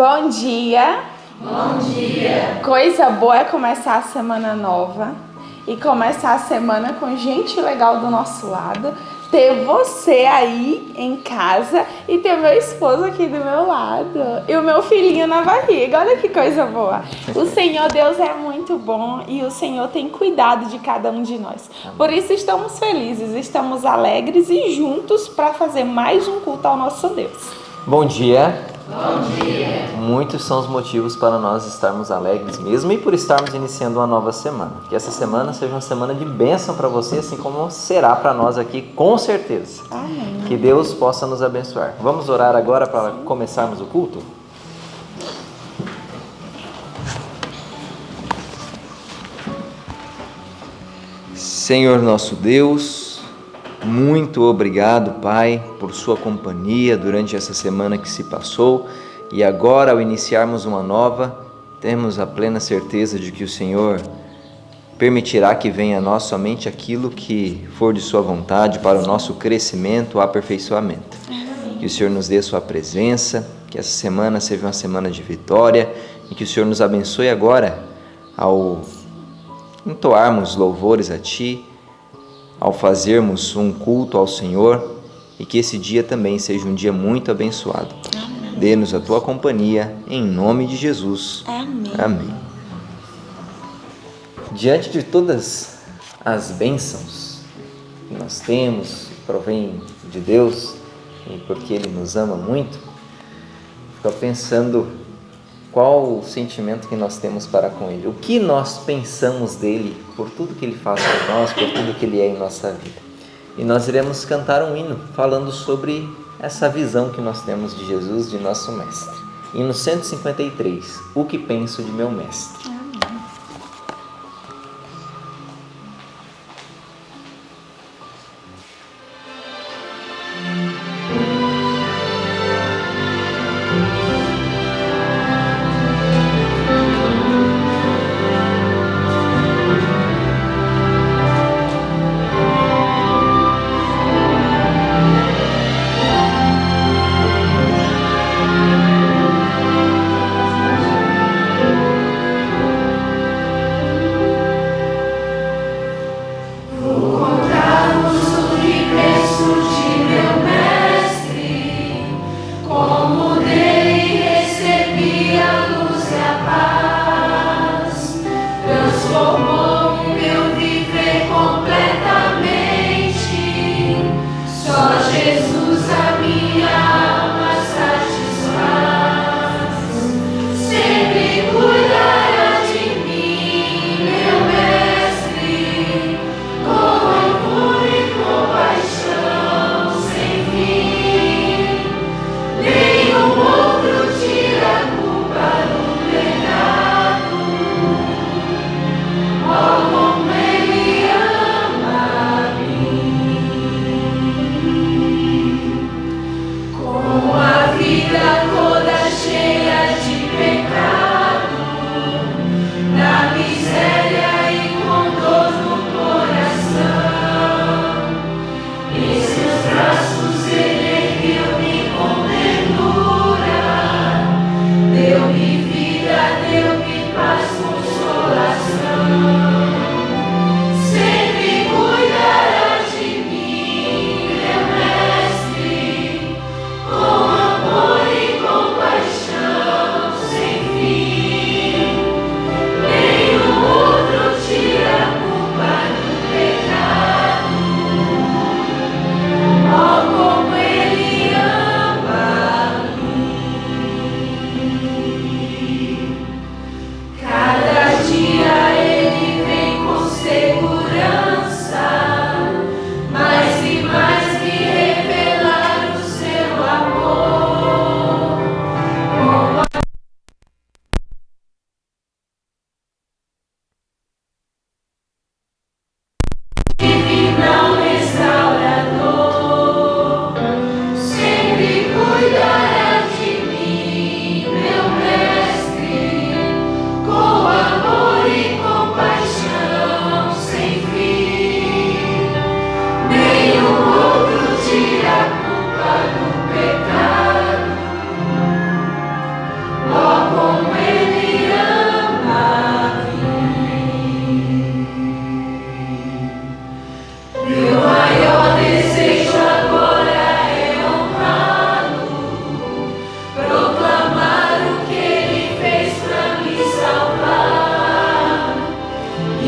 Bom dia! Bom dia! Coisa boa é começar a semana nova e começar a semana com gente legal do nosso lado. Ter você aí em casa e ter meu esposo aqui do meu lado e o meu filhinho na barriga. Olha que coisa boa! O Senhor Deus é muito bom e o Senhor tem cuidado de cada um de nós. Por isso estamos felizes, estamos alegres e juntos para fazer mais um culto ao nosso Deus. Bom dia! Bom dia! Muitos são os motivos para nós estarmos alegres mesmo e por estarmos iniciando uma nova semana. Que essa semana seja uma semana de bênção para você, assim como será para nós aqui, com certeza. Amém. Que Deus possa nos abençoar. Vamos orar agora para começarmos o culto? Senhor nosso Deus, muito obrigado, Pai, por sua companhia durante essa semana que se passou e agora, ao iniciarmos uma nova, temos a plena certeza de que o Senhor permitirá que venha a nós somente aquilo que for de sua vontade para o nosso crescimento, aperfeiçoamento. Que o Senhor nos dê sua presença, que essa semana seja uma semana de vitória e que o Senhor nos abençoe agora ao entoarmos louvores a Ti, ao fazermos um culto ao Senhor e que esse dia também seja um dia muito abençoado. Dê-nos a Tua companhia, em nome de Jesus. Amém. Amém. Diante de todas as bênçãos que nós temos, que provém de Deus e porque Ele nos ama muito, fico pensando qual o sentimento que nós temos para com Ele, o que nós pensamos dEle por tudo que Ele faz por nós, por tudo que Ele é em nossa vida. E nós iremos cantar um hino falando sobre essa visão que nós temos de Jesus, de nosso Mestre. Hino 153, O que penso de meu Mestre.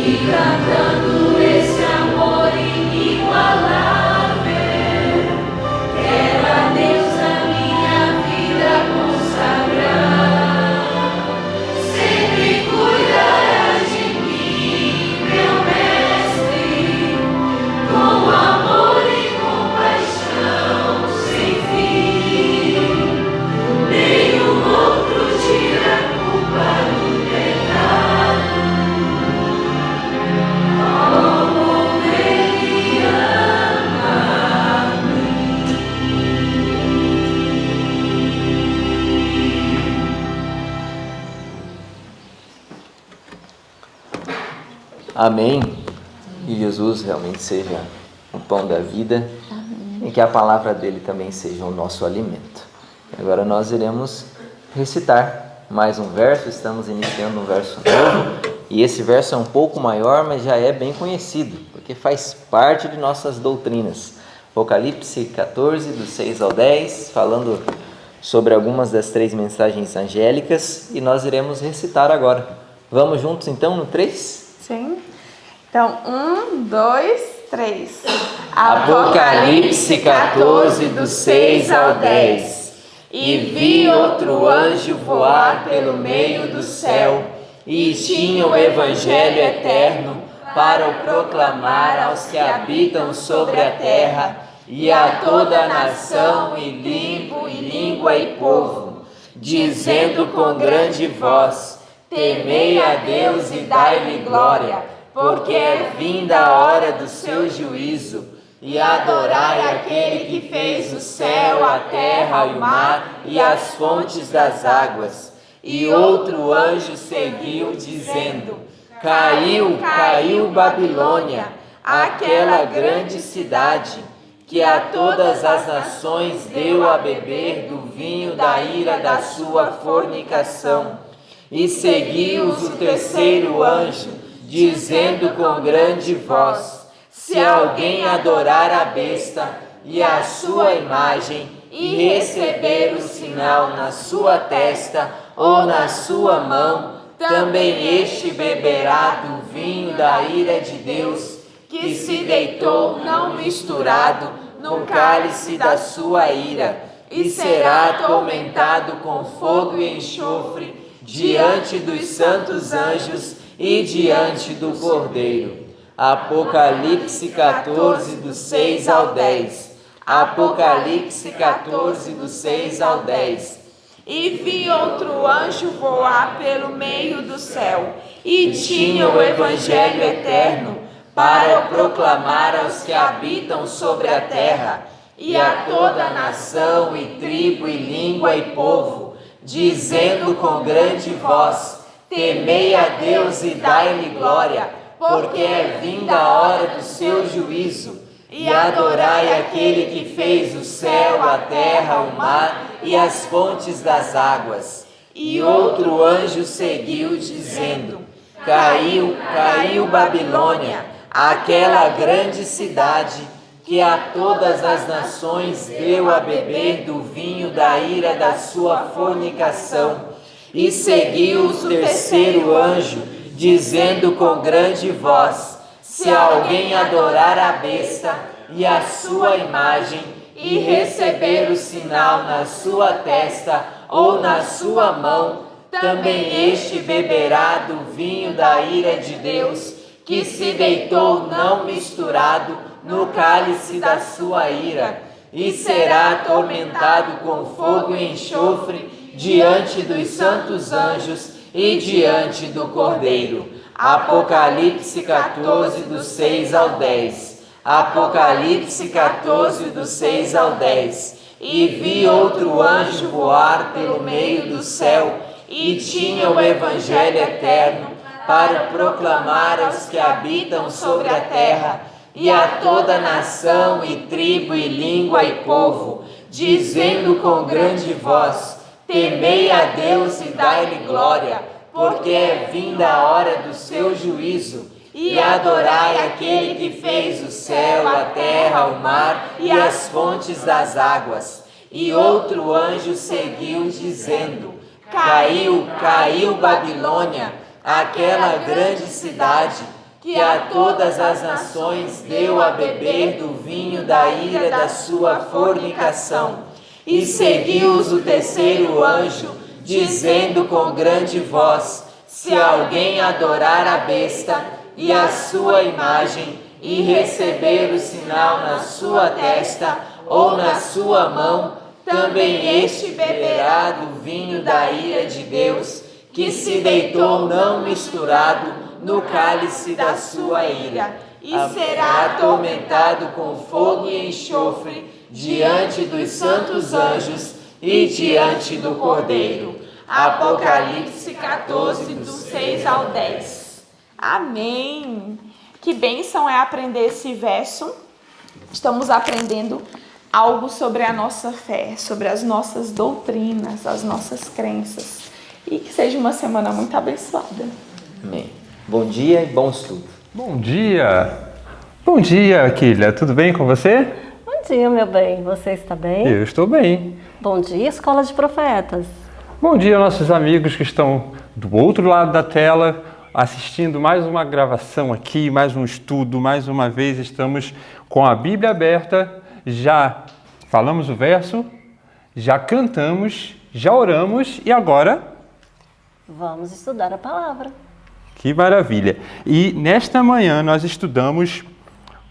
cantando esse amor inigualável, quero a Deus a minha vida consagrar. Sempre cuidarás de mim, meu mestre, com amor e compaixão sem fim. Nenhum outro tira a culpa do pecado. Como Ele ama a mim. Amém. Que Jesus realmente seja o pão da vida. Amém. E que a palavra dele também seja o nosso alimento. Agora nós iremos recitar mais um verso. Estamos iniciando um verso novo. E esse verso é um pouco maior, mas já é bem conhecido, porque faz parte de nossas doutrinas. Apocalipse 14, do 6 ao 10, falando sobre algumas das 3 mensagens angélicas. E nós iremos recitar agora. Vamos juntos então no 3? Sim. Então, 1, 2, 3. Apocalipse 14, do 6 ao 10. E vi outro anjo voar pelo meio do céu, e tinha o evangelho eterno para o proclamar aos que habitam sobre a terra, e a toda nação, e língua e povo, dizendo com grande voz: temei a Deus e dai-lhe glória, porque é vinda a hora do seu juízo, e adorai aquele que fez o céu, a terra, o mar e as fontes das águas. E outro anjo seguiu, dizendo: caiu, caiu Babilônia, aquela grande cidade, que a todas as nações deu a beber do vinho da ira da sua fornicação. E seguiu-os o terceiro anjo, dizendo com grande voz: se alguém adorar a besta e a sua imagem, e receber o sinal na sua testa ou na sua mão, também este beberá do vinho da ira de Deus, que se deitou não misturado no cálice da sua ira, e será atormentado com fogo e enxofre diante dos santos anjos e diante do Cordeiro. Apocalipse 14, do 6 ao 10. Apocalipse 14, do 6 ao 10. E vi outro anjo voar pelo meio do céu, e tinha o evangelho eterno para o proclamar aos que habitam sobre a terra, e a toda nação, e tribo, e língua, e povo, dizendo com grande voz: temei a Deus e dai-lhe glória, porque é vinda a hora do seu juízo. E adorai aquele que fez o céu, a terra, o mar e as fontes das águas. E outro anjo seguiu, dizendo: caiu, caiu Babilônia, aquela grande cidade, que a todas as nações deu a beber do vinho da ira da sua fornicação. E seguiu-os o terceiro anjo, dizendo com grande voz: se alguém adorar a besta e a sua imagem, e receber o sinal na sua testa ou na sua mão, também este beberá do vinho da ira de Deus, que se deitou não misturado no cálice da sua ira, e será atormentado com fogo e enxofre diante dos santos anjos e diante do Cordeiro. Apocalipse 14, do 6 ao 10. Apocalipse 14, do 6 ao 10. E vi outro anjo voar pelo meio do céu, e tinha o evangelho eterno para proclamar aos que habitam sobre a terra, e a toda nação, e tribo, e língua, e povo, dizendo com grande voz: temei a Deus e dai-lhe glória, porque é vinda a hora do seu juízo. E adorai aquele que fez o céu, a terra, o mar e as fontes das águas. E outro anjo seguiu, dizendo: caiu, caiu Babilônia, aquela grande cidade, que a todas as nações deu a beber do vinho da ira da sua fornicação. E seguiu-os o terceiro anjo, dizendo com grande voz: se alguém adorar a besta e a sua imagem, e receber o sinal na sua testa ou na sua mão, também este beberá do vinho da ira de Deus, que se deitou não misturado no cálice da sua ira, e será atormentado com fogo e enxofre diante dos santos anjos e diante do Cordeiro. Apocalipse 14, do 6 ao 10. Amém! Que bênção é aprender esse verso. Estamos aprendendo algo sobre a nossa fé, sobre as nossas doutrinas, as nossas crenças. E que seja uma semana muito abençoada. Amém. Bom dia e bom estudo. Bom dia! Bom dia, Kília. Tudo bem com você? Bom dia, meu bem. Você está bem? Eu estou bem. Bom dia, Escola de Profetas. Bom dia, nossos amigos que estão do outro lado da tela, assistindo mais uma gravação aqui, mais um estudo. Mais uma vez estamos com a Bíblia aberta. Já falamos o verso, já cantamos, já oramos e agora... Vamos estudar a palavra. Que maravilha! E nesta manhã nós estudamos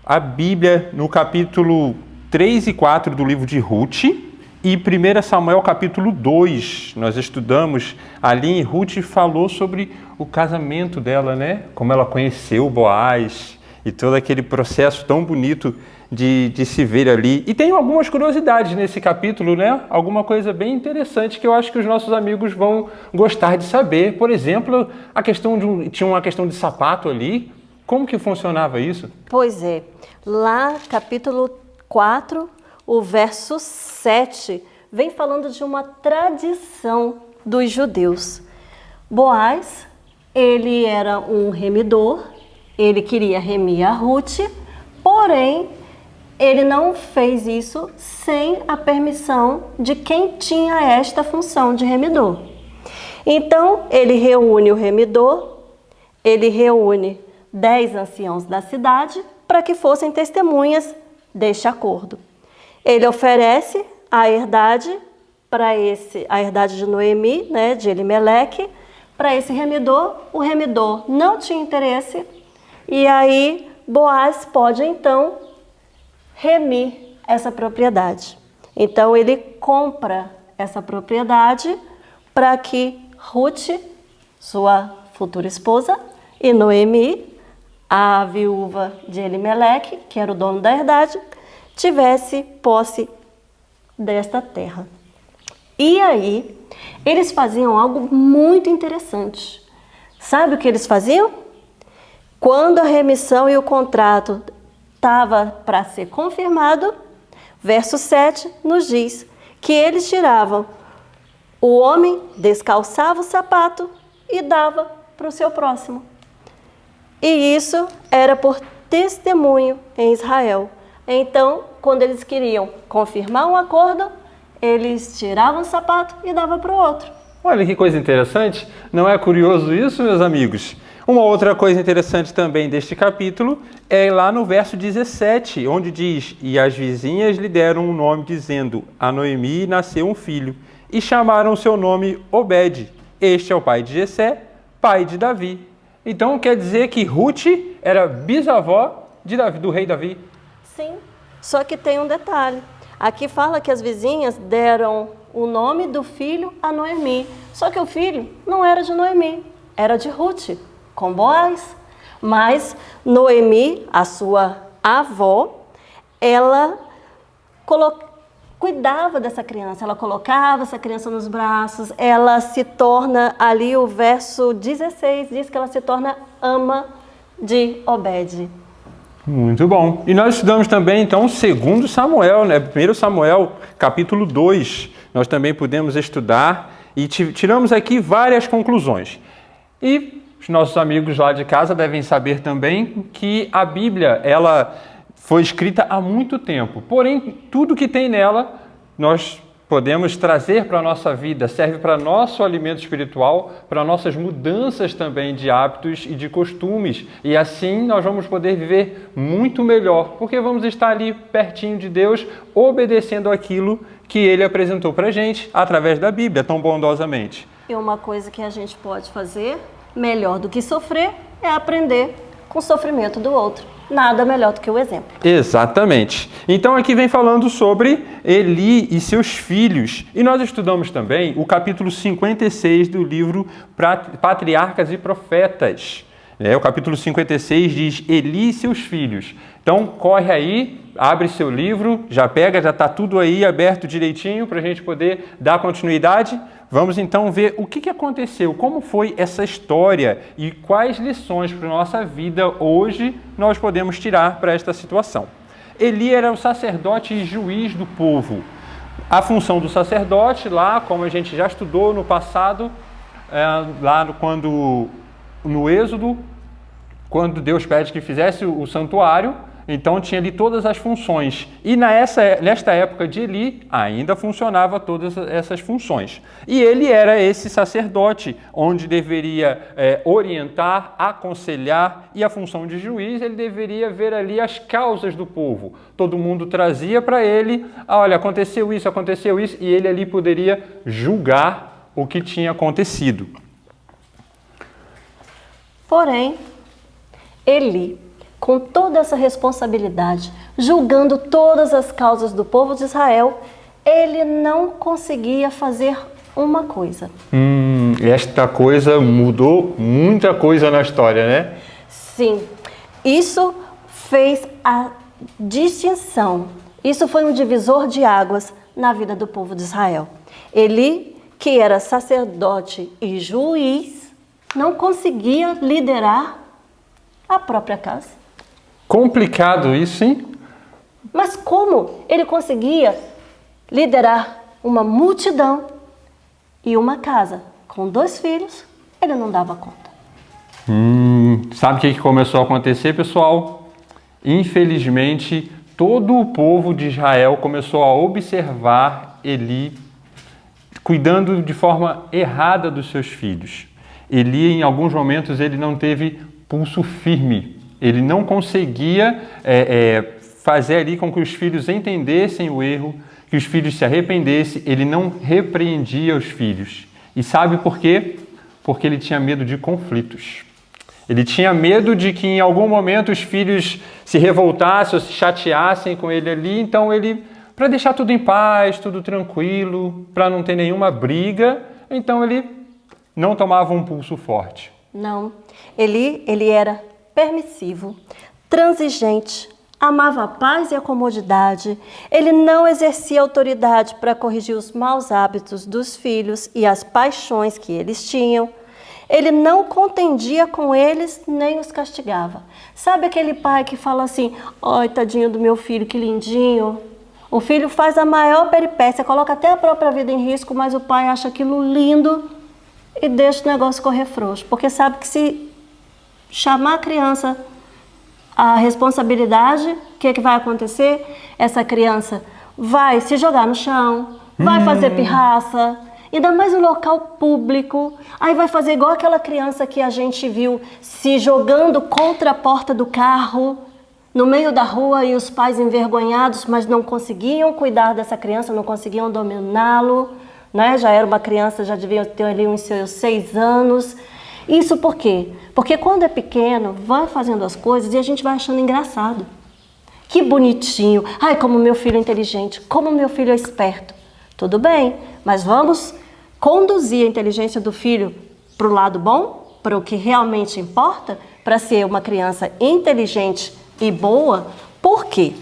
a Bíblia no capítulo 3 e 4 do livro de Ruth e 1 Samuel capítulo 2. Nós estudamos ali em Ruth falou sobre o casamento dela, né? Como ela conheceu Boaz e todo aquele processo tão bonito de se ver ali. E tem algumas curiosidades nesse capítulo, né? Alguma coisa bem interessante que eu acho que os nossos amigos vão gostar de saber. Por exemplo, a questão tinha uma questão de sapato ali. Como que funcionava isso? Pois é. Lá, capítulo 4, o verso 7, vem falando de uma tradição dos judeus. Boaz, ele era um remidor, ele queria remir a Ruth, porém, ele não fez isso sem a permissão de quem tinha esta função de remidor. Então, ele reúne o remidor, ele reúne 10 anciãos da cidade para que fossem testemunhas deste acordo. Ele oferece a herdade a herdade de Noemi, né, de Elimeleque, para esse remidor. O remidor não tinha interesse e aí Boaz pode então remir essa propriedade. Então ele compra essa propriedade para que Ruth, sua futura esposa, e Noemi, a viúva de Elimeleque, que era o dono da herdade, tivesse posse desta terra. E aí, eles faziam algo muito interessante. Sabe o que eles faziam? Quando a remissão e o contrato estava para ser confirmado, verso 7 nos diz que eles tiravam, o homem descalçava o sapato e dava para o seu próximo. E isso era por testemunho em Israel. Então, quando eles queriam confirmar um acordo, eles tiravam o sapato e davam para o outro. Olha que coisa interessante. Não é curioso isso, meus amigos? Uma outra coisa interessante também deste capítulo é lá no verso 17, onde diz: e as vizinhas lhe deram um nome, dizendo: a Noemi nasceu um filho, e chamaram seu nome Obed. Este é o pai de Jessé, pai de Davi. Então quer dizer que Ruth era bisavó de Davi, do rei Davi. Sim, só que tem um detalhe. Aqui fala que as vizinhas deram o nome do filho a Noemi. Só que o filho não era de Noemi, era de Ruth, com Boaz. Mas Noemi, a sua avó, ela cuidava dessa criança, ela colocava essa criança nos braços, ela se torna, ali o verso 16 diz que ela se torna ama de Obed. Muito bom. E nós estudamos também, então, 2 Samuel, né? 1 Samuel, capítulo 2. Nós também pudemos estudar e tiramos aqui várias conclusões. E os nossos amigos lá de casa devem saber também que a Bíblia, ela foi escrita há muito tempo. Porém, tudo que tem nela, nós podemos trazer para a nossa vida, serve para nosso alimento espiritual, para nossas mudanças também de hábitos e de costumes. E assim nós vamos poder viver muito melhor, porque vamos estar ali pertinho de Deus, obedecendo aquilo que Ele apresentou para a gente através da Bíblia, tão bondosamente. E uma coisa que a gente pode fazer, melhor do que sofrer, é aprender com o sofrimento do outro. Nada melhor do que o exemplo. Exatamente. Então aqui vem falando sobre Eli e seus filhos. E nós estudamos também o capítulo 56 do livro Patriarcas e Profetas. O capítulo 56 diz Eli e seus filhos. Então corre aí, abre seu livro, já pega, já está tudo aí aberto direitinho para a gente poder dar continuidade. Vamos então ver o que aconteceu, como foi essa história e quais lições para a nossa vida hoje nós podemos tirar para esta situação. Eli era o sacerdote e juiz do povo. A função do sacerdote lá, como a gente já estudou no passado, no Êxodo, quando Deus pede que fizesse o santuário, então tinha ali todas as funções. E nesta época de Eli, ainda funcionava todas essas funções. E ele era esse sacerdote, onde deveria orientar, aconselhar, e a função de juiz, ele deveria ver ali as causas do povo. Todo mundo trazia para ele, olha, aconteceu isso, e ele ali poderia julgar o que tinha acontecido. Porém, Eli, com toda essa responsabilidade, julgando todas as causas do povo de Israel, ele não conseguia fazer uma coisa. Esta coisa mudou muita coisa na história, né? Sim, isso fez a distinção. Isso foi um divisor de águas na vida do povo de Israel. Eli, que era sacerdote e juiz, não conseguia liderar a própria casa. Complicado isso, hein? Mas como ele conseguia liderar uma multidão e uma casa com 2 filhos, ele não dava conta. Sabe o que começou a acontecer, pessoal? Infelizmente, todo o povo de Israel começou a observar Eli cuidando de forma errada dos seus filhos. Eli, em alguns momentos, ele não teve pulso firme. Ele não conseguia fazer ali com que os filhos entendessem o erro, que os filhos se arrependessem. Ele não repreendia os filhos. E sabe por quê? Porque ele tinha medo de conflitos. Ele tinha medo de que em algum momento os filhos se revoltassem ou se chateassem com ele ali. Então ele, para deixar tudo em paz, tudo tranquilo, para não ter nenhuma briga, então ele não tomava um pulso forte. Não, ele era permissivo, transigente, amava a paz e a comodidade. Ele não exercia autoridade para corrigir os maus hábitos dos filhos e as paixões que eles tinham. Ele não contendia com eles nem os castigava. Sabe aquele pai que fala assim, ai, tadinho do meu filho, que lindinho. O filho faz a maior peripécia, coloca até a própria vida em risco, mas o pai acha aquilo lindo e deixa o negócio correr frouxo. Porque sabe que se chamar a criança a responsabilidade, o que vai acontecer? Essa criança vai se jogar no chão, vai fazer pirraça, ainda mais no local público. Aí vai fazer igual aquela criança que a gente viu se jogando contra a porta do carro, no meio da rua, e os pais envergonhados, mas não conseguiam cuidar dessa criança, não conseguiam dominá-lo, né? Já era uma criança, já devia ter ali uns seus 6 anos. Isso por quê? Porque quando é pequeno, vai fazendo as coisas e a gente vai achando engraçado. Que bonitinho. Ai, como meu filho é inteligente, como meu filho é esperto. Tudo bem, mas vamos conduzir a inteligência do filho para o lado bom, para o que realmente importa, para ser uma criança inteligente e boa. Por quê?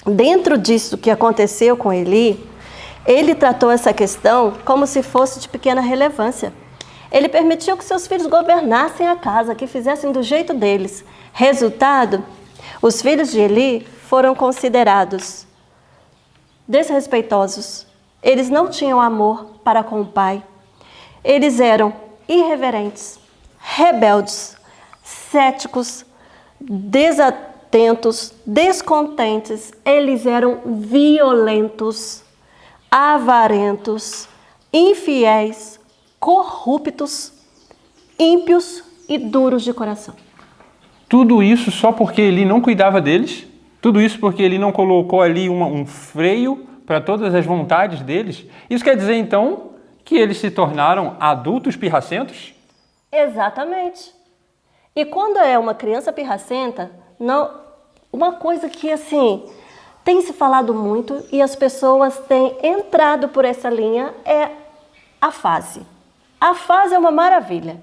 Dentro disso que aconteceu com Eli, ele tratou essa questão como se fosse de pequena relevância. Ele permitiu que seus filhos governassem a casa, que fizessem do jeito deles. Resultado, os filhos de Eli foram considerados desrespeitosos. Eles não tinham amor para com o pai. Eles eram irreverentes, rebeldes, céticos, desatentos, descontentes. Eles eram violentos. avarentos, infiéis, corruptos, ímpios e duros de coração. Tudo isso só porque Eli não cuidava deles? Tudo isso porque ele não colocou ali um freio para todas as vontades deles? Isso quer dizer, então, que eles se tornaram adultos pirracentos? Exatamente. E quando é uma criança pirracenta, não, uma coisa que, assim, tem se falado muito e as pessoas têm entrado por essa linha é a fase. A fase é uma maravilha.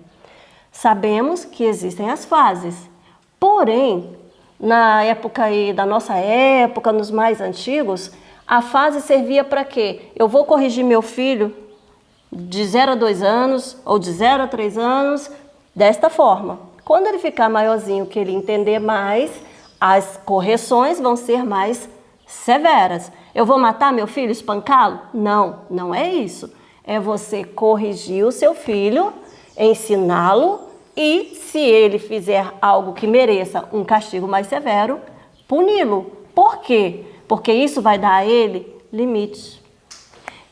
Sabemos que existem as fases, porém, na época aí, da nossa época, nos mais antigos, a fase servia para quê? Eu vou corrigir meu filho de 0 a 2 anos ou de 0 a 3 anos desta forma. Quando ele ficar maiorzinho, que ele entender mais, as correções vão ser mais severas. Eu vou matar meu filho, espancá-lo? Não, não é isso. É você corrigir o seu filho, ensiná-lo e, se ele fizer algo que mereça um castigo mais severo, puni-lo. Por quê? Porque isso vai dar a ele limites.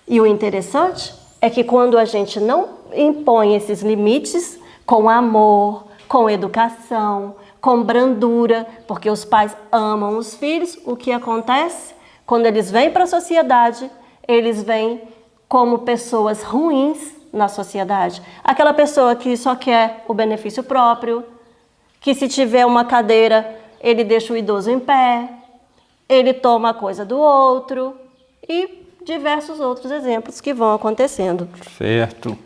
E o interessante é que quando a gente não impõe esses limites com amor, com educação, com brandura, porque os pais amam os filhos, o que acontece? Quando eles vêm para a sociedade, eles vêm como pessoas ruins na sociedade. Aquela pessoa que só quer o benefício próprio, que se tiver uma cadeira, ele deixa o idoso em pé, ele toma a coisa do outro e diversos outros exemplos que vão acontecendo. Certo.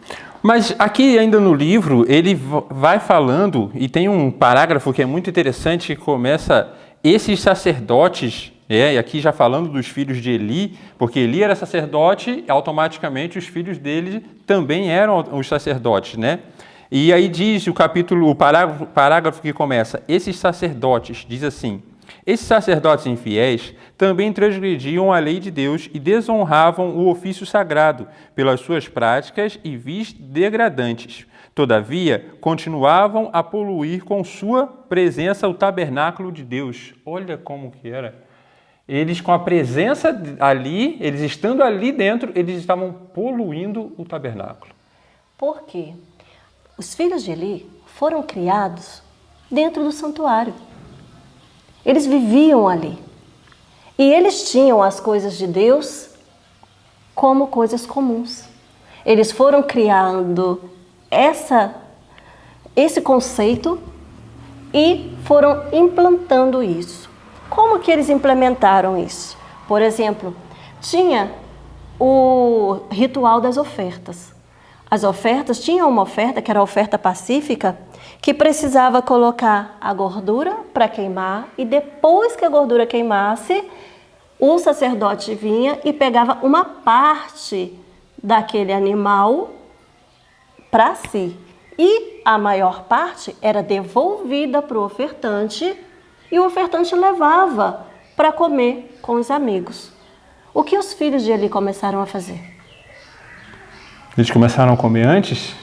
Mas aqui ainda no livro, ele vai falando, e tem um parágrafo que é muito interessante, que começa, esses sacerdotes, e aqui já falando dos filhos de Eli, porque Eli era sacerdote, automaticamente os filhos dele também eram os sacerdotes, né? E aí diz o parágrafo que começa, esses sacerdotes, diz assim, esses sacerdotes infiéis também transgrediam a lei de Deus e desonravam o ofício sagrado pelas suas práticas e vis degradantes. Todavia, continuavam a poluir com sua presença o tabernáculo de Deus. Olha como que era. Eles, com a presença ali, eles estando ali dentro, eles estavam poluindo o tabernáculo. Por quê? Os filhos de Eli foram criados dentro do santuário. Eles viviam ali. E eles tinham as coisas de Deus como coisas comuns. Eles foram criando esse conceito e foram implantando isso. Como que eles implementaram isso? Por exemplo, tinha o ritual das ofertas. As ofertas, tinha uma oferta que era a oferta pacífica, que precisava colocar a gordura para queimar e depois que a gordura queimasse, o sacerdote vinha e pegava uma parte daquele animal para si. E a maior parte era devolvida para o ofertante e o ofertante levava para comer com os amigos. O que os filhos de Eli começaram a fazer? Eles começaram a comer antes?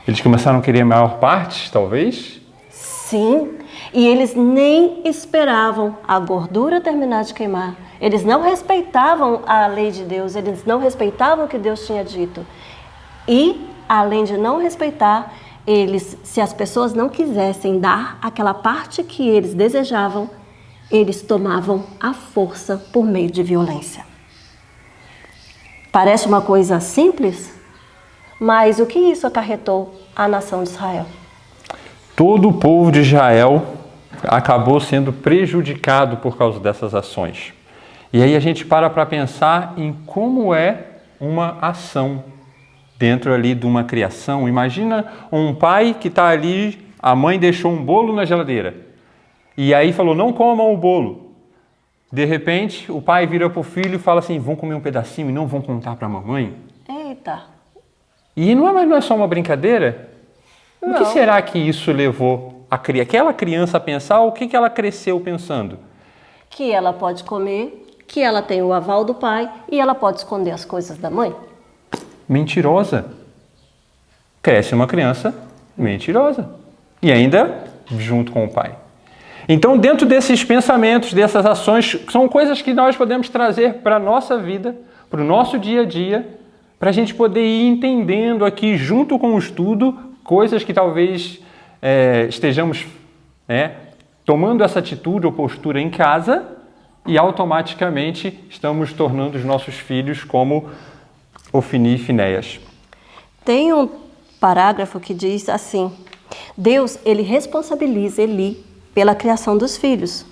Eles começaram a querer a maior parte, talvez? Sim, e eles nem esperavam a gordura terminar de queimar. Eles não respeitavam a lei de Deus, eles não respeitavam o que Deus tinha dito. E, além de não respeitar, eles, se as pessoas não quisessem dar aquela parte que eles desejavam, eles tomavam a força por meio de violência. Parece uma coisa simples? Mas o que isso acarretou à nação de Israel? Todo o povo de Israel acabou sendo prejudicado por causa dessas ações. E aí a gente para pensar em como é uma ação dentro ali de uma criação. Imagina um pai que está ali, a mãe deixou um bolo na geladeira. E aí falou, não comam o bolo. De repente, o pai vira para o filho e fala assim, vão comer um pedacinho e não vão contar para a mamãe? Eita! E não é só uma brincadeira? Não. O que será que isso levou aquela criança a pensar? O que ela cresceu pensando? Que ela pode comer, que ela tem o aval do pai e ela pode esconder as coisas da mãe. Mentirosa. Cresce uma criança mentirosa. E ainda junto com o pai. Então, dentro desses pensamentos, dessas ações, são coisas que nós podemos trazer para a nossa vida, para o nosso dia a dia, para a gente poder ir entendendo aqui, junto com o estudo, coisas que talvez estejamos tomando essa atitude ou postura em casa e automaticamente estamos tornando os nossos filhos como Ofni e Finéias. Tem um parágrafo que diz assim: Deus, ele responsabiliza Eli pela criação dos filhos.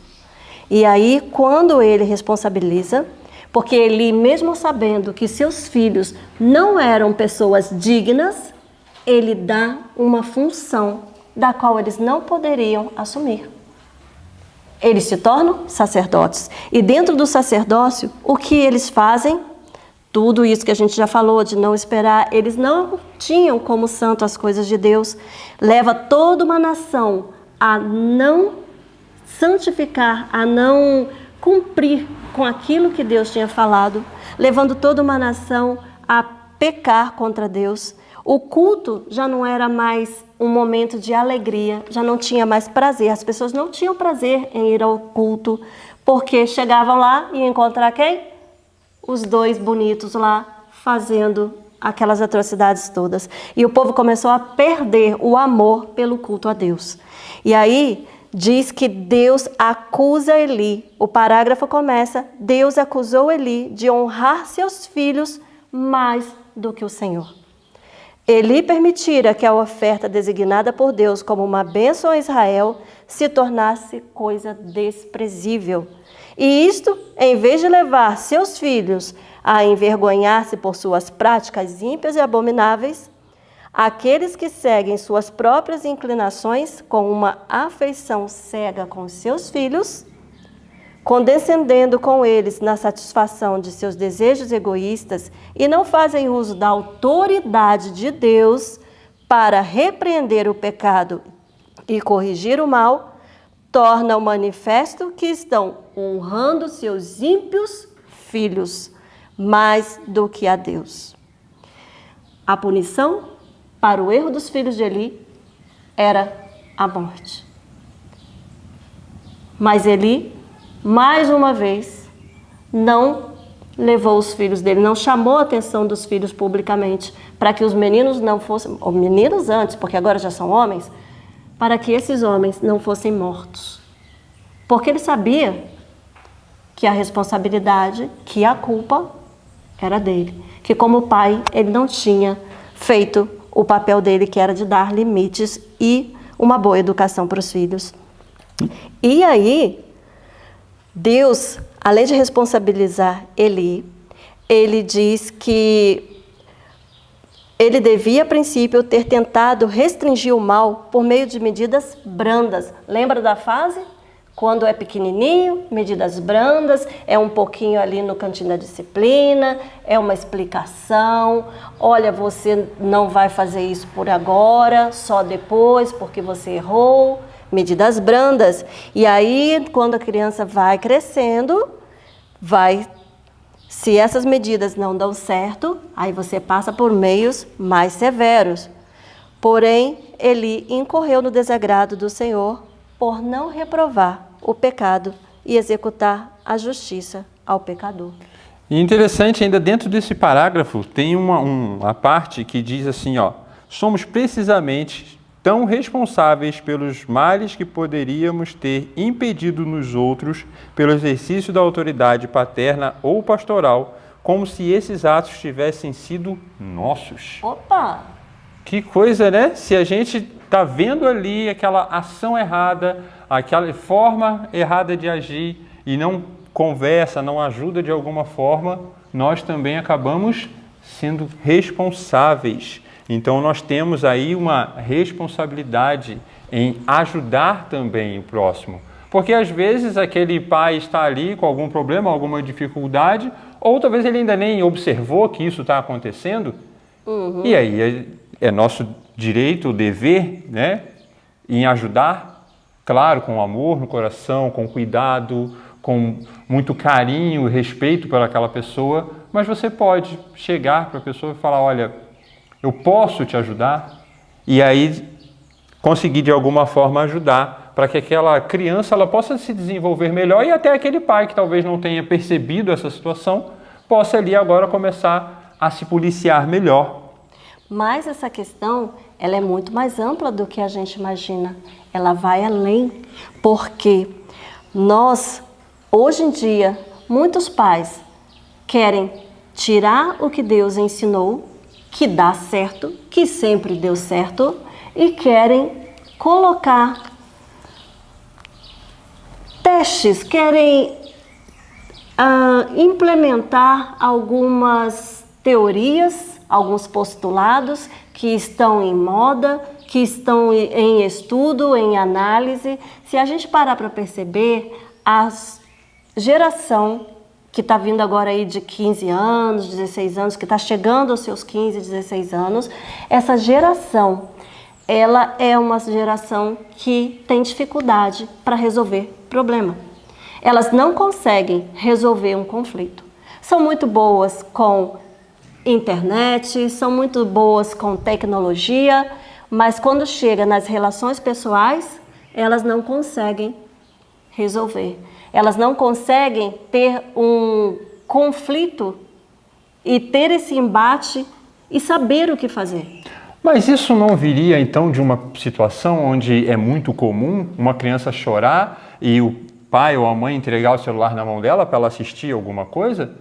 E aí, quando ele responsabiliza, porque Eli, mesmo sabendo que seus filhos não eram pessoas dignas, ele dá uma função da qual eles não poderiam assumir. Eles se tornam sacerdotes. E dentro do sacerdócio, o que eles fazem? Tudo isso que a gente já falou, de não esperar, eles não tinham como santo as coisas de Deus. Leva toda uma nação a não santificar, a não cumprir com aquilo que Deus tinha falado, levando toda uma nação a pecar contra Deus. O culto já não era mais um momento de alegria, já não tinha mais prazer. As pessoas não tinham prazer em ir ao culto, porque chegavam lá e iam encontrar quem? Os dois bonitos lá fazendo aquelas atrocidades todas. E o povo começou a perder o amor pelo culto a Deus. E aí diz que Deus acusa Eli. O parágrafo começa: Deus acusou Eli de honrar seus filhos mais do que o Senhor. Eli permitira que a oferta designada por Deus como uma bênção a Israel se tornasse coisa desprezível. E isto, em vez de levar seus filhos a envergonhar-se por suas práticas ímpias e abomináveis, aqueles que seguem suas próprias inclinações com uma afeição cega com seus filhos, condescendendo com eles na satisfação de seus desejos egoístas e não fazem uso da autoridade de Deus para repreender o pecado e corrigir o mal, torna o manifesto que estão honrando seus ímpios filhos mais do que a Deus. A punição para o erro dos filhos de Eli era a morte. Mas Eli, mais uma vez, não levou os filhos dele, não chamou a atenção dos filhos publicamente, para que os meninos não fossem, ou meninos antes, porque agora já são homens, para que esses homens não fossem mortos. Porque ele sabia que a responsabilidade, que a culpa era dele. Que como pai, ele não tinha feito o papel dele, que era de dar limites e uma boa educação para os filhos. E aí, Deus, além de responsabilizar Eli, ele diz que ele devia, a princípio, ter tentado restringir o mal por meio de medidas brandas. Lembra da fase? Quando é pequenininho, medidas brandas, é um pouquinho ali no cantinho da disciplina, é uma explicação. Olha, você não vai fazer isso por agora, só depois, porque você errou. Medidas brandas. E aí, quando a criança vai crescendo, se essas medidas não dão certo, aí você passa por meios mais severos. Porém, Eli incorreu no desagrado do Senhor por não reprovar o pecado e executar a justiça ao pecador. E interessante, ainda dentro desse parágrafo, tem uma parte que diz assim, somos precisamente tão responsáveis pelos males que poderíamos ter impedido nos outros pelo exercício da autoridade paterna ou pastoral, como se esses atos tivessem sido nossos. Opa! Que coisa, né? Se a gente está vendo ali aquela ação errada, aquela forma errada de agir e não conversa, não ajuda de alguma forma, nós também acabamos sendo responsáveis. Então, nós temos aí uma responsabilidade em ajudar também o próximo. Porque, às vezes, aquele pai está ali com algum problema, alguma dificuldade, ou talvez ele ainda nem observou que isso está acontecendo. Uhum. E aí, é nosso direito, dever, né, em ajudar, claro, com amor no coração, com cuidado, com muito carinho e respeito pelaquela pessoa, mas você pode chegar para a pessoa e falar, olha, eu posso te ajudar? E aí conseguir de alguma forma ajudar para que aquela criança ela possa se desenvolver melhor e até aquele pai que talvez não tenha percebido essa situação possa ali agora começar a se policiar melhor. Mas essa questão, ela é muito mais ampla do que a gente imagina. Ela vai além, porque nós, hoje em dia, muitos pais querem tirar o que Deus ensinou, que dá certo, que sempre deu certo, e querem colocar testes, querem implementar algumas teorias, alguns postulados que estão em moda, que estão em estudo, em análise. Se a gente parar para perceber, a geração que está vindo agora aí de 15 anos, 16 anos, que está chegando aos seus 15, 16 anos, essa geração, ela é uma geração que tem dificuldade para resolver problema. Elas não conseguem resolver um conflito. São muito boas com internet, são muito boas com tecnologia, mas quando chega nas relações pessoais, elas não conseguem resolver. Elas não conseguem ter um conflito e ter esse embate e saber o que fazer. Mas isso não viria então de uma situação onde é muito comum uma criança chorar e o pai ou a mãe entregar o celular na mão dela para ela assistir alguma coisa?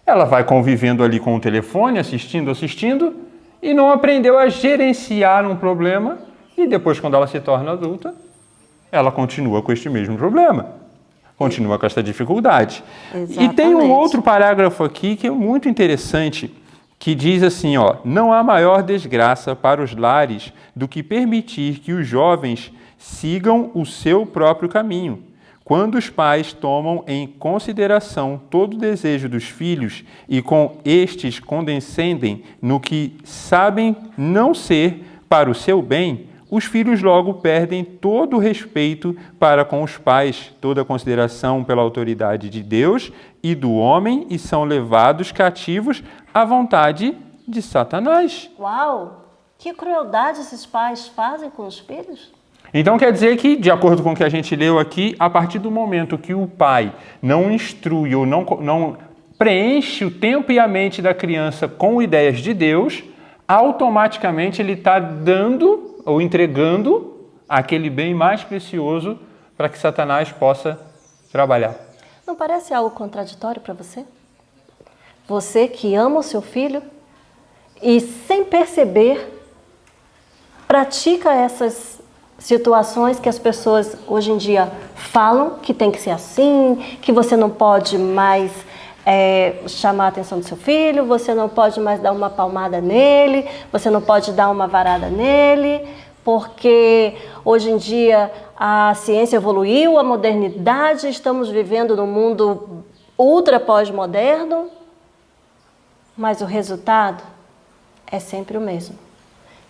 Ela vai convivendo ali com o telefone, assistindo e não aprendeu a gerenciar um problema e depois, quando ela se torna adulta, ela continua com este mesmo problema, continua com esta dificuldade. Exatamente. E tem um outro parágrafo aqui que é muito interessante, que diz assim, ó, não há maior desgraça para os lares do que permitir que os jovens sigam o seu próprio caminho. Quando os pais tomam em consideração todo o desejo dos filhos e com estes condescendem no que sabem não ser para o seu bem, os filhos logo perdem todo o respeito para com os pais, toda a consideração pela autoridade de Deus e do homem e são levados cativos à vontade de Satanás. Uau! Que crueldade esses pais fazem com os filhos? Então quer dizer que, de acordo com o que a gente leu aqui, a partir do momento que o pai não instrui ou não preenche o tempo e a mente da criança com ideias de Deus, automaticamente ele está dando ou entregando aquele bem mais precioso para que Satanás possa trabalhar. Não parece algo contraditório para você? Você que ama o seu filho e, sem perceber, pratica essas situações que as pessoas hoje em dia falam que tem que ser assim, que você não pode mais chamar a atenção do seu filho, você não pode mais dar uma palmada nele, você não pode dar uma varada nele, porque hoje em dia a ciência evoluiu, a modernidade, estamos vivendo num mundo ultra pós-moderno, mas o resultado é sempre o mesmo.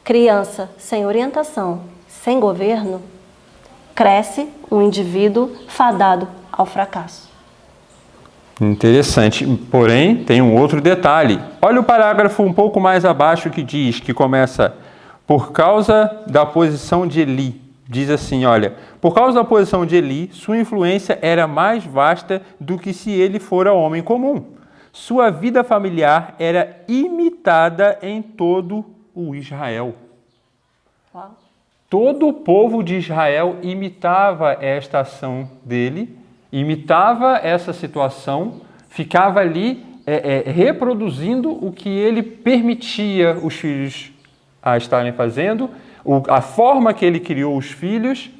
Criança sem orientação, sem governo, cresce um indivíduo fadado ao fracasso. Interessante. Porém, tem um outro detalhe. Olha o parágrafo um pouco mais abaixo que diz, que começa, por causa da posição de Eli. Diz assim, olha, por causa da posição de Eli, sua influência era mais vasta do que se ele fora homem comum. Sua vida familiar era imitada em todo o Israel. Uau. Todo o povo de Israel imitava esta ação dele, imitava essa situação, ficava ali reproduzindo o que ele permitia os filhos a estarem fazendo, a forma que ele criou os filhos,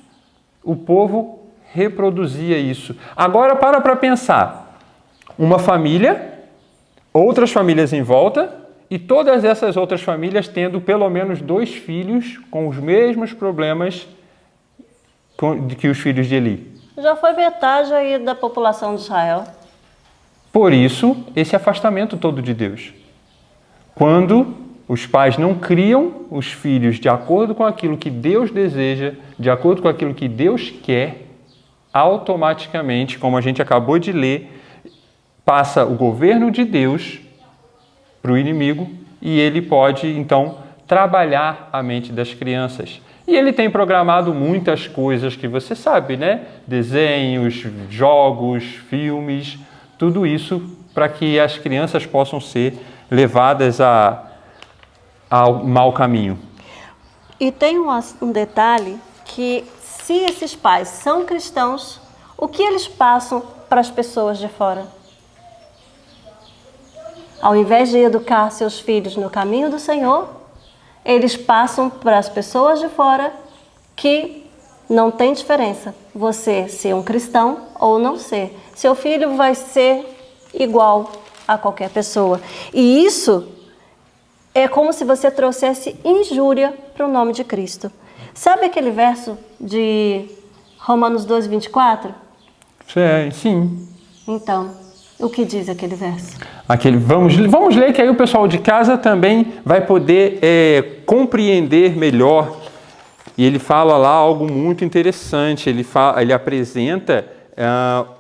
o povo reproduzia isso. Agora para pensar, uma família, outras famílias em volta, e todas essas outras famílias tendo pelo menos 2 filhos com os mesmos problemas que os filhos de Eli. Já foi metade aí da população de Israel. Por isso, esse afastamento todo de Deus. Quando os pais não criam os filhos de acordo com aquilo que Deus deseja, de acordo com aquilo que Deus quer, automaticamente, como a gente acabou de ler, passa o governo de Deus para o inimigo e ele pode, então, trabalhar a mente das crianças. E ele tem programado muitas coisas que você sabe, né? Desenhos, jogos, filmes, tudo isso para que as crianças possam ser levadas ao mau caminho. E tem um detalhe que, se esses pais são cristãos, o que eles passam para as pessoas de fora? Ao invés de educar seus filhos no caminho do Senhor, eles passam para as pessoas de fora que não tem diferença você ser um cristão ou não ser. Seu filho vai ser igual a qualquer pessoa. E isso é como se você trouxesse injúria para o nome de Cristo. Sabe aquele verso de Romanos 12, 24? Sim. Então, o que diz aquele verso? Vamos ler, que aí o pessoal de casa também vai poder compreender melhor. E ele fala lá algo muito interessante. Ele apresenta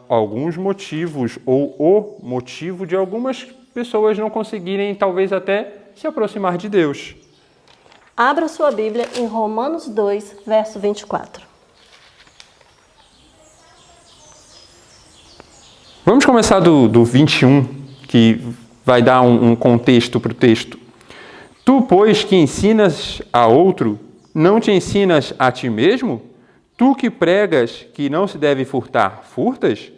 alguns motivos, ou o motivo de algumas pessoas não conseguirem, talvez até, se aproximar de Deus. Abra sua Bíblia em Romanos 2, verso 24. Vamos começar do 21, que vai dar um contexto para o texto. Tu, pois, que ensinas a outro, não te ensinas a ti mesmo? Tu que pregas que não se deve furtar, furtas?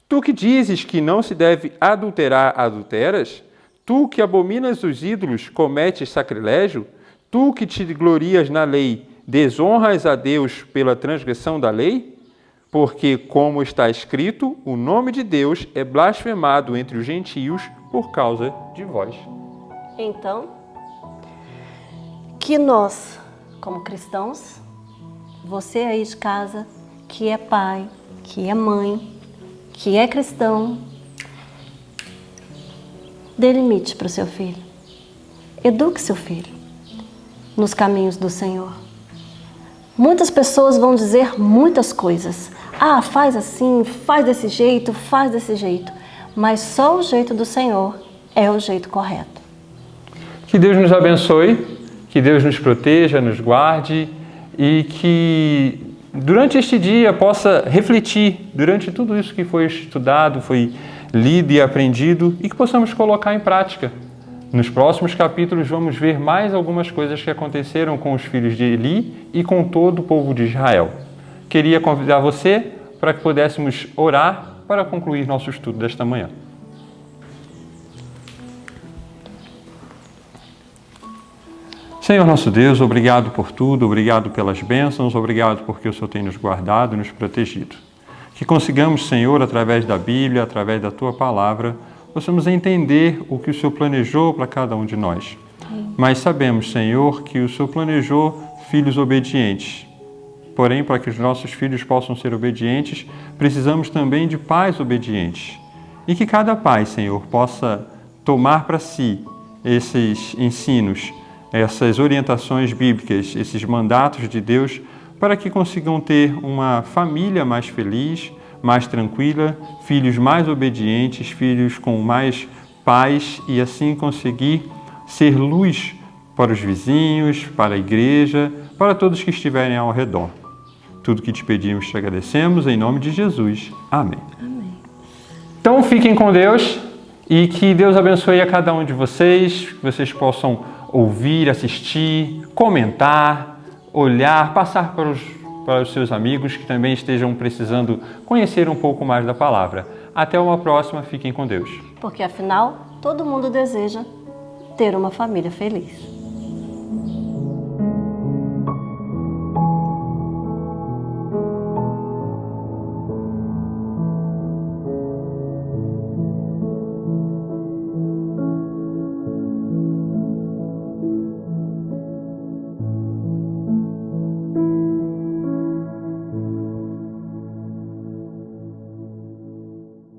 Tu que dizes que não se deve adulterar, adulteras? Tu que abominas os ídolos, cometes sacrilégio? Tu que te glorias na lei, desonras a Deus pela transgressão da lei? Porque, como está escrito, o nome de Deus é blasfemado entre os gentios por causa de vós. Então, que nós, como cristãos, você aí de casa, que é pai, que é mãe, que é cristão, dê limite para o seu filho. Eduque seu filho nos caminhos do Senhor. Muitas pessoas vão dizer muitas coisas. Ah, faz assim, faz desse jeito, faz desse jeito. Mas só o jeito do Senhor é o jeito correto. Que Deus nos abençoe, que Deus nos proteja, nos guarde e que durante este dia possa refletir durante tudo isso que foi estudado, foi lido e aprendido e que possamos colocar em prática. Nos próximos capítulos vamos ver mais algumas coisas que aconteceram com os filhos de Eli e com todo o povo de Israel. Queria convidar você para que pudéssemos orar para concluir nosso estudo desta manhã. Senhor nosso Deus, obrigado por tudo, obrigado pelas bênçãos, obrigado porque o Senhor tem nos guardado e nos protegido. Que consigamos, Senhor, através da Bíblia, através da Tua Palavra, possamos entender o que o Senhor planejou para cada um de nós. Mas sabemos, Senhor, que o Senhor planejou filhos obedientes. Porém, para que os nossos filhos possam ser obedientes, precisamos também de pais obedientes. E que cada pai, Senhor, possa tomar para si esses ensinos, essas orientações bíblicas, esses mandatos de Deus, para que consigam ter uma família mais feliz, mais tranquila, filhos mais obedientes, filhos com mais paz e assim conseguir ser luz para os vizinhos, para a igreja, para todos que estiverem ao redor. Tudo que te pedimos, te agradecemos, em nome de Jesus. Amém. Amém. Então fiquem com Deus e que Deus abençoe a cada um de vocês, que vocês possam ouvir, assistir, comentar, olhar, passar para os seus amigos que também estejam precisando conhecer um pouco mais da palavra. Até uma próxima, fiquem com Deus. Porque afinal, todo mundo deseja ter uma família feliz.